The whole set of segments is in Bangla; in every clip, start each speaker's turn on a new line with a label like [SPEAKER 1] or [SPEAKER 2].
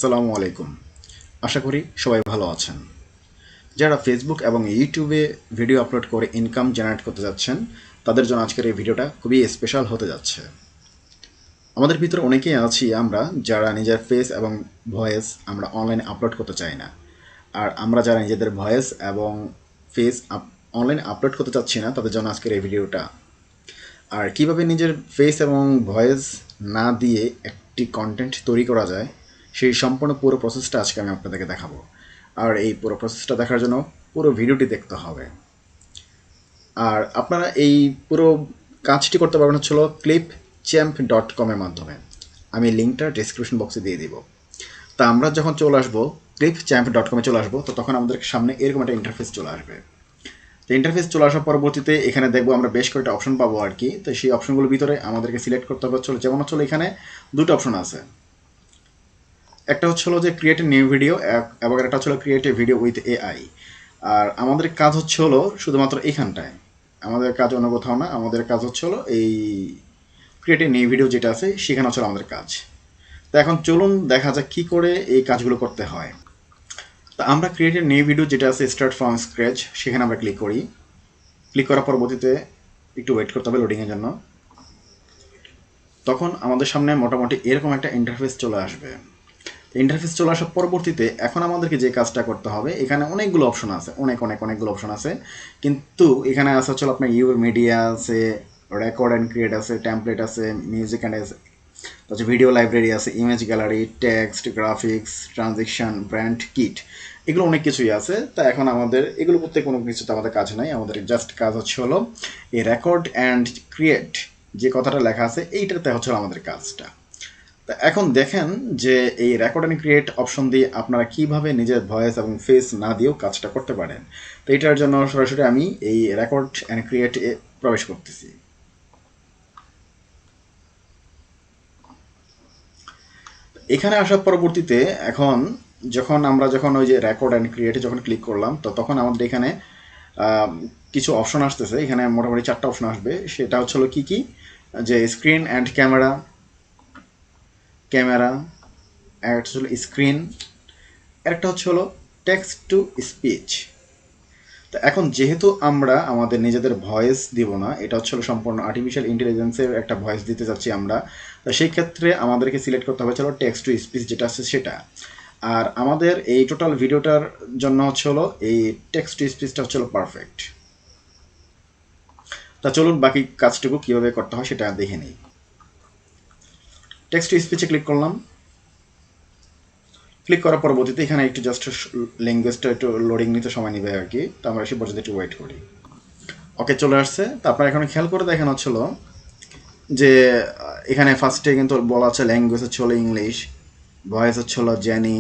[SPEAKER 1] আসসালামু আলাইকুম। আশা করি সবাই ভালো আছেন। যারা ফেসবুক এবং ইউটিউবে ভিডিও আপলোড করে ইনকাম জেনারেট করতে যাচ্ছেন, তাদের জন্য আজকের এই ভিডিওটা খুবই স্পেশাল হতে যাচ্ছে। আমাদের ভিতরে অনেকেই আছি আমরা যারা নিজের ফেস এবং ভয়েস আমরা অনলাইনে আপলোড করতে চাই না। আর আমরা যারা নিজেদের ভয়েস এবং ফেস অনলাইনে আপলোড করতে চাচ্ছি না, তাদের জন্য আজকের এই ভিডিওটা। আর কিভাবে নিজের ফেস এবং ভয়েস না দিয়ে একটি কন্টেন্ট তৈরি করা যায়, সেই সম্পূর্ণ পুরো প্রসেসটা আজকে আমি আপনাদেরকে দেখাবো। আর এই পুরো প্রসেসটা দেখার জন্য পুরো ভিডিওটি দেখতে হবে। আর আপনারা এই পুরো কাজটি করতে পারবেন হচ্ছিল clipchamp.com-এর মাধ্যমে। আমি লিঙ্কটা ডিসক্রিপশন বক্সে দিয়ে দিব। তা আমরা যখন চলে আসবো clipchamp.com-এ চলে আসবো, তো তখন আমাদের সামনে এরকম একটা ইন্টারফেস চলে আসবে। তো ইন্টারফেস চলে আসার পরবর্তীতে এখানে দেখবো আমরা বেশ কয়েকটা অপশন পাবো আর কি। তো সেই অপশনগুলোর ভিতরে আমাদেরকে সিলেক্ট করতে হবে হচ্ছিল, যেমন হচ্ছিল এখানে দুটো অপশন আছে। একটা হচ্ছিল যে ক্রিয়েট এ নিউ ভিডিও এবং একটা হচ্ছিল create a video with AI. আর আমাদের কাজ হচ্ছে হলো শুধুমাত্র এইখানটায়, আমাদের কাজ অন্য কোথাও না। আমাদের কাজ হচ্ছে হলো এই ক্রিয়েট এ নিউ ভিডিও যেটা আছে সেখানে হচ্ছে আমাদের কাজ। তো এখন চলুন দেখা যাক কী করে এই কাজগুলো করতে হয়। তো আমরা ক্রিয়েট এ নিউ ভিডিও যেটা আছে স্টার্ট ফ্রম স্ক্র্যাচ, সেখানে আমরা ক্লিক করি। ক্লিক করার পরবর্তীতে একটু ওয়েট করতে হবে লোডিংয়ের জন্য। তখন আমাদের সামনে মোটামুটি এরকম একটা ইন্টারফেস চলে আসবে। ইন্টারফেস চলে আসার পরবর্তীতে এখন আমাদেরকে যে কাজটা করতে হবে, এখানে অনেকগুলো অপশন আছে, অনেকগুলো অপশন আছে। কিন্তু এখানে আছে হচ্ছে আপনার ইউর মিডিয়া আছে, রেকর্ড অ্যান্ড ক্রিয়েট আছে, টেমপ্লেট আছে, মিউজিক অ্যান্ড তারপর ভিডিও লাইব্রেরি আছে, image gallery, text, graphics, transaction, brand kit, এগুলো অনেক কিছুই আছে। তা এখন আমাদের এগুলো করতে কোনো কিছুতে আমাদের কাজ নাই। আমাদের জাস্ট কাজ হচ্ছে হলো এই রেকর্ড অ্যান্ড ক্রিয়েট যে কথাটা লেখা আছে এইটাতে হচ্ছে আমাদের কাজটা। তা এখন দেখেন যে এই রেকর্ড অ্যান্ড ক্রিয়েট অপশন দিয়ে আপনারা কিভাবে নিজের ভয়েস এবং ফেস না দিয়েও কাজটা করতে পারেন। তো এটার জন্য সরাসরি আমি এই রেকর্ড অ্যান্ড ক্রিয়েট এ প্রবেশ করতেছি। এখানে আসার পরবর্তীতে এখন যখন ওই যে রেকর্ড অ্যান্ড ক্রিয়েটে যখন ক্লিক করলাম, তো তখন আমাদের এখানে কিছু অপশন আসতেছে। এখানে মোটামুটি 4টা অপশন আসবে। সেটা হচ্ছে হলো কী কী, যে স্ক্রিন অ্যান্ড ক্যামেরা, ক্যামেরা একটা হচ্ছে হলো স্ক্রিন, একটা হচ্ছে হলো টেক্সট টু স্পিচ। তো এখন যেহেতু আমরা আমাদের নিজেদের ভয়েস দিব না, এটা হচ্ছে হলো সম্পূর্ণ আর্টিফিশিয়াল ইন্টেলিজেন্সের একটা ভয়েস দিতে যাচ্ছি আমরা, তো সেই ক্ষেত্রে আমাদেরকে সিলেক্ট করতে হবে চলো টেক্সট টু স্পিচ যেটা আছে সেটা। আর আমাদের এই টোটাল ভিডিওটার জন্য হচ্ছে হলো এই টেক্সট টু স্পিচটা হচ্ছে হলো পারফেক্ট। তা চলুন বাকি কাজটুকু কীভাবে করতে হয় সেটা দেখে নিই। টেক্সট টু স্পিচে ক্লিক করলাম। ক্লিক করার পরবর্তীতে এখানে একটু জাস্ট ল্যাঙ্গুয়েজটা একটু লোডিং নিতে সময় নেবে আর কি। তো আমরা সে পর্যন্ত একটু ওয়েট করি। ওকে, চলে আসছে। তো আপনারা এখানে খেয়াল করে দেখেন হচ্ছিল যে এখানে ফার্স্টে কিন্তু বলা আছে ল্যাঙ্গুয়েজ হচ্ছে হলো ইংলিশ, ভয়েস হচ্ছে হলো jenny,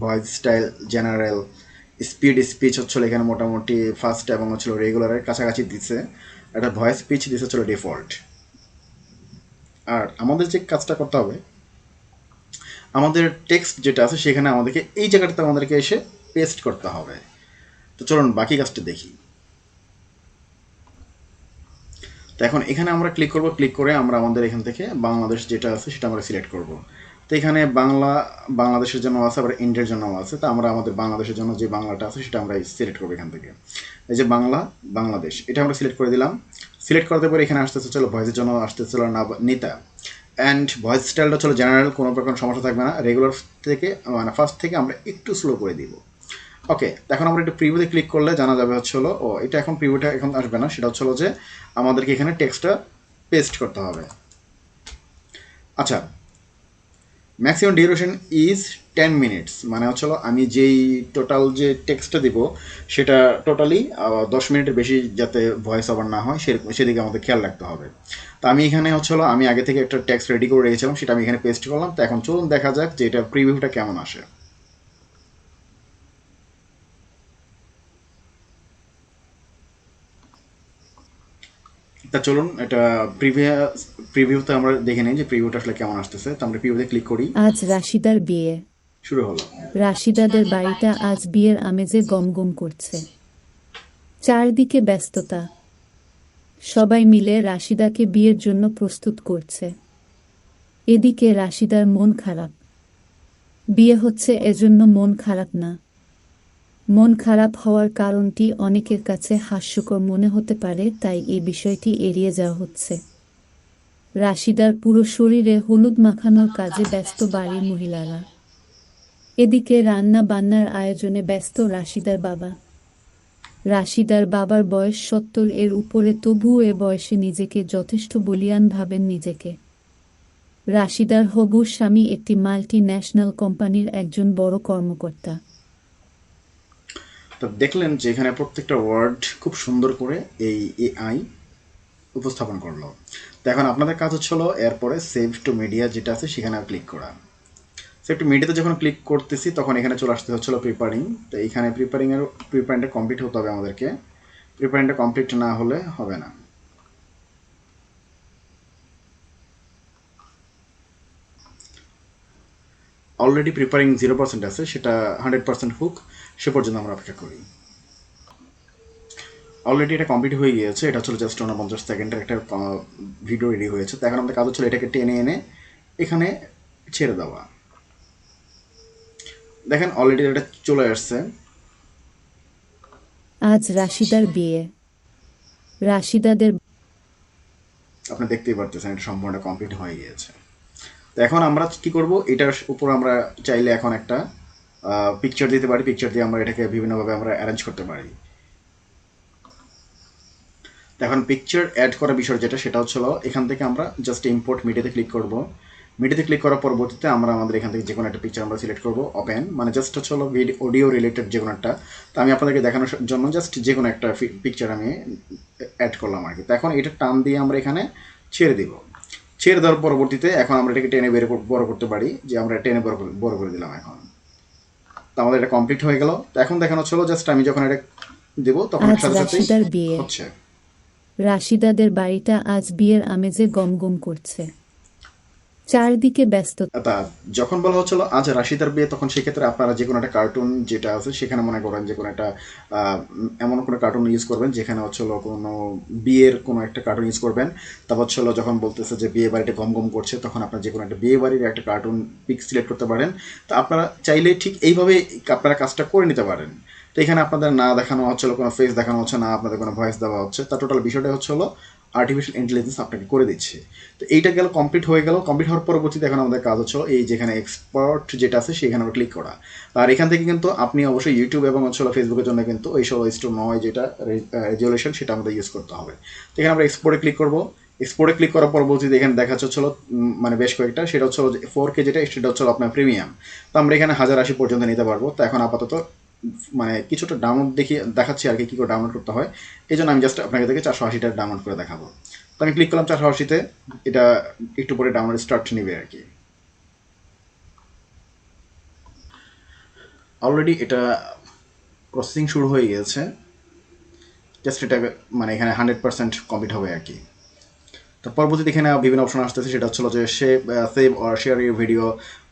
[SPEAKER 1] voice style general, speech হচ্ছিল এখানে মোটামুটি ফার্স্ট এবং হচ্ছিল রেগুলারের কাছাকাছি দিচ্ছে। একটা ভয়েস স্পিচ দিচ্ছে হচ্ছিল ডিফল্ট। আর আমাদের যে কাজটা করতে হবে, আমাদের টেক্সট যেটা আছে সেখানে আমাদেরকে এই জায়গাটাতে আমাদেরকে এসে পেস্ট করতে হবে। তো চলুন বাকি কাজটা দেখি। তো এখন এখানে আমরা ক্লিক করব। ক্লিক করে আমরা আমাদের এখান থেকে বাংলাদেশ যেটা আছে সেটা আমরা সিলেক্ট করব। তো এখানে বাংলাদেশের জন্য আছে, আবার ইন্ডিয়ার জন্য আছে। তো আমরা আমাদের বাংলাদেশের জন্য যে বাংলাটা আছে সেটা আমরা সিলেক্ট করবো এখান থেকে। এই যে বাংলাদেশ এটা আমরা সিলেক্ট করে দিলাম। সিলেক্ট করতে পরে এখানে আসতেছে চলো ভয়েসের জন্য আসতেছে চলো নিতা, অ্যান্ড ভয়েস স্টাইলটা চলো জেনারেল, কোনো প্রকার সমস্যা থাকবে না। রেগুলার থেকে মানে ফার্স্ট থেকে আমরা একটু স্লো করে দিব। ওকে, এখন আমরা একটু প্রিভিউতে ক্লিক করলে জানা যাবে হচ্ছে হলো এটা এখন প্রিভিউটা এখন আসবে না, সেটা হচ্ছে হলো যে আমাদেরকে এখানে টেক্সটটা পেস্ট করতে হবে। আচ্ছা, ম্যাক্সিমাম ডিউরেশন ইজ 10 মিনিটস, মানে হচ্ছে আমি যেই টোটাল যে টেক্সটটা দিব সেটা টোটালি 10 মিনিটের বেশি যাতে ভয়েস ওভার না হয় সেদিকে আমাদের খেয়াল রাখতে হবে। তো আমি এখানে হচ্ছে আমি আগে থেকে একটা টেক্সট রেডি করে রেখেছিলাম, সেটা আমি এখানে পেস্ট করলাম। তো এখন চলুন দেখা যাক যে এটা প্রিভিউটা কেমন আসে। তা চলুন এটা প্রিভিউতে আমরা দেখে নিই যে প্রিভিউটা আসলে কেমন আসতেছে। তো আমরা প্রিভিউতে ক্লিক করি।
[SPEAKER 2] আজ রাশিদার বিয়ে।
[SPEAKER 1] শুরু হলো।
[SPEAKER 2] রাশিদাদের বাড়িটা আজ বিয়ের আমেজে গমগম করছে। চারদিকে ব্যস্ততা। সবাই মিলে রাশিদাকে বিয়ের জন্য প্রস্তুত করছে। এদিকে রাশিদার মন খারাপ। বিয়ে হচ্ছে এজন্য মন খারাপ না। মন খারাপ হওয়ার কারণটি অনেকের কাছে হাস্যকর মনে হতে পারে, তাই এই বিষয়টি এড়িয়ে যাওয়া হচ্ছে। রাশিদার পুরো শরীরে হলুদ মাখানোর কাজে ব্যস্ত বাড়ির মহিলারা। এদিকে রান্না বান্নার আয়োজনে ব্যস্ত রাশিদার বাবা। রাশিদার বাবার বয়স ৭০ এর উপরে, তবুও এ বয়সে নিজেকে যথেষ্ট বলীয়ান ভাবেন নিজেকে। রাশিদার হবু স্বামী একটি মাল্টি ন্যাশনাল কোম্পানির একজন বড় কর্মকর্তা।
[SPEAKER 1] তো দেখলেন যে এখানে প্রত্যেকটা ওয়ার্ড খুব সুন্দর করে এই এআই উপস্থাপন করলো। তো এখন আপনাদের কাজ হচ্ছিল এরপরে সেভ টু মিডিয়া যেটা আছে সেখানে ক্লিক করা। সেভ টু মিডিয়াতে যখন ক্লিক করতেছি তখন এখানে চলে আসতে হচ্ছিল প্রিপারিং। তো এইখানে প্রিপারিংটা কমপ্লিট হতে হবে আমাদেরকে। প্রিপারিংটা কমপ্লিট না হলে হবে না। অলরেডি প্রিপারিং 0% আছে, সেটা 100% হোক সে পর্যন্ত আমরা অপেক্ষা করি। অলরেডি এটা কমপ্লিট হয়ে গিয়েছে। এটা হচ্ছিল জাস্ট 49 সেকেন্ডের একটা ভিডিও রেডি হয়েছে। তো এখন আমাদের কাজ হচ্ছিল এটাকে টেনে এনে এখানে ছেড়ে দেওয়া। দেখেন অলরেডি এটা চলে আসছে।
[SPEAKER 2] আজ রাশিদার বিয়ে। রাশিদাদের
[SPEAKER 1] আপনি দেখতেই পারতেছেন এটা সম্পূর্ণ কমপ্লিট হয়ে গিয়েছে। তো এখন আমরা কি করব, এটার উপর আমরা চাইলে এখন একটা পিকচার দিতে পারি। পিকচার দিয়ে আমরা এটাকে বিভিন্নভাবে আমরা অ্যারেঞ্জ করতে পারি। তো এখন পিকচার অ্যাড করা বিষয় যেটা, সেটা হচ্ছিল এখান থেকে আমরা জাস্ট ইম্পোর্ট মিডিয়াতে ক্লিক করব। মিডিয়াতে ক্লিক করার পরবর্তীতে আমরা আমাদের এখান থেকে যে কোনো একটা পিকচার আমরা সিলেক্ট করব। ওপেন মানে জাস্ট হচ্ছে অডিও রিলেটেড যে কোনো একটা। তো আমি আপনাদেরকে দেখানোর জন্য জাস্ট যে কোনো একটা পিকচার আমি অ্যাড করলাম আর কি। তো এখন এটা টান দিয়ে আমরা এখানে ছেড়ে দিব। ছেড়ে দেওয়ার পরবর্তীতে এখন আমরা এটাকে টেনে বড় করতে পারি, যে আমরা টেনে বড় করে দিলাম এখন। তো আমাদের এটা কমপ্লিট হয়ে গেল। তো এখন দেখানো হচ্ছিল জাস্ট আমি যখন এটা দেবো তখন
[SPEAKER 2] আজ
[SPEAKER 1] সাথে সাথেই
[SPEAKER 2] রাশিদার বিয়ে।
[SPEAKER 1] হচ্ছে।
[SPEAKER 2] রাশিদাদের বাড়িটা আজ বিয়ের আমেজে গমগম করছে। চারদিকে ব্যস্ত।
[SPEAKER 1] তা যখন বলা হচ্ছিল আজ রাশিদার বিয়ে, তখন সেক্ষেত্রে আপনারা যে কোনো একটা কার্টুন যেটা আছে সেখানে মনে করেন যে কোনো একটা এমন কোনো কার্টুন ইউজ করবেন যেখানে হচ্ছিল কোনো বিয়ের কোনো একটা কার্টুন ইউজ করবেন। তারপর হচ্ছিল যখন বলতেছে যে বিয়ে বাড়িটা গমগম করছে, তখন আপনার যে কোনো একটা বিয়ে বাড়ির একটা কার্টুন পিক সিলেক্ট করতে পারেন। তো আপনারা চাইলে ঠিক এইভাবে আপনারা কাজটা করে নিতে পারেন। তো এখানে আপনাদের না দেখানো হচ্ছিল, কোনো ফেস দেখানো হচ্ছে না, আপনাদের কোনো ভয়েস দেওয়া হচ্ছে। তার টোটাল বিষয়টা হচ্ছে হলো আর্টিফিশিয়াল ইন্টেলিজেন্স আপনাকে করে দিচ্ছে। তো এইটা গেল, কমপ্লিট হয়ে গেল। কমপ্লিট হওয়ার পরবর্তীতে এখন আমাদের কাজ হচ্ছে এই যেখানে এক্সপোর্ট যেটা আছে সেখানে আমরা ক্লিক করা। আর এখান থেকে কিন্তু আপনি অবশ্যই ইউটিউব এবং হচ্ছে ফেসবুকের জন্য কিন্তু ওই সব স্টোর নয় যেটা রেজুলেশন, সেটা আমাদের ইউজ করতে হবে। তো এখানে আমরা এক্সপোর্টে ক্লিক করবো। এক্সপোর্টে ক্লিক করার পরবর্তীতে এখানে দেখা হচ্ছিল মানে বেশ কয়েকটা, সেটা হচ্ছে 4K যেটা, সেটা হচ্ছে আপনার প্রিমিয়াম। তো আমরা এখানে 1080 পর্যন্ত নিতে পারবো। তো এখন আপাতত মানে কিছুটা ডাউনলোড দেখাচ্ছি আর কি কী করে ডাউনলোড করতে হয়। এই জন্য আমি জাস্ট আপনাকে থেকে 480টা ডাউনলোড করে দেখাবো। তো আমি ক্লিক করলাম 480-তে। এটা একটু পরে ডাউনলোড স্টার্ট নেবে আর কি। অলরেডি এটা প্রসেসিং শুরু হয়ে গিয়েছে। জাস্ট এটা মানে এখানে 100% কমপ্লিট হবে আর কি। তো পরবর্তীতে এখানে বিভিন্ন অপশন আসতেছে, সেটা হচ্ছিল যে save or share your video,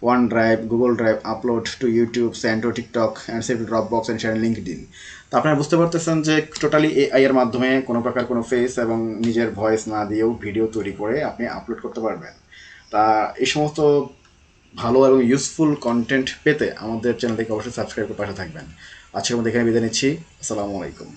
[SPEAKER 1] one drive, Google drive, upload two YouTube, send to TikTok and save to drop box and share LinkedIn. তো আপনারা বুঝতে পারতেছেন যে টোটালি এআই এর মাধ্যমে কোনো প্রকার কোনো ফেস এবং নিজের ভয়েস না দিয়েও ভিডিও তৈরি করে আপনি আপলোড করতে পারবেন। তা এই সমস্ত ভালো এবং ইউজফুল কন্টেন্ট পেতে আমাদের চ্যানেলটিকে অবশ্যই সাবস্ক্রাইব করে পাশে থাকবেন। আজকের মধ্যে এখানে বিদায় নিচ্ছি। আসসালামু আলাইকুম।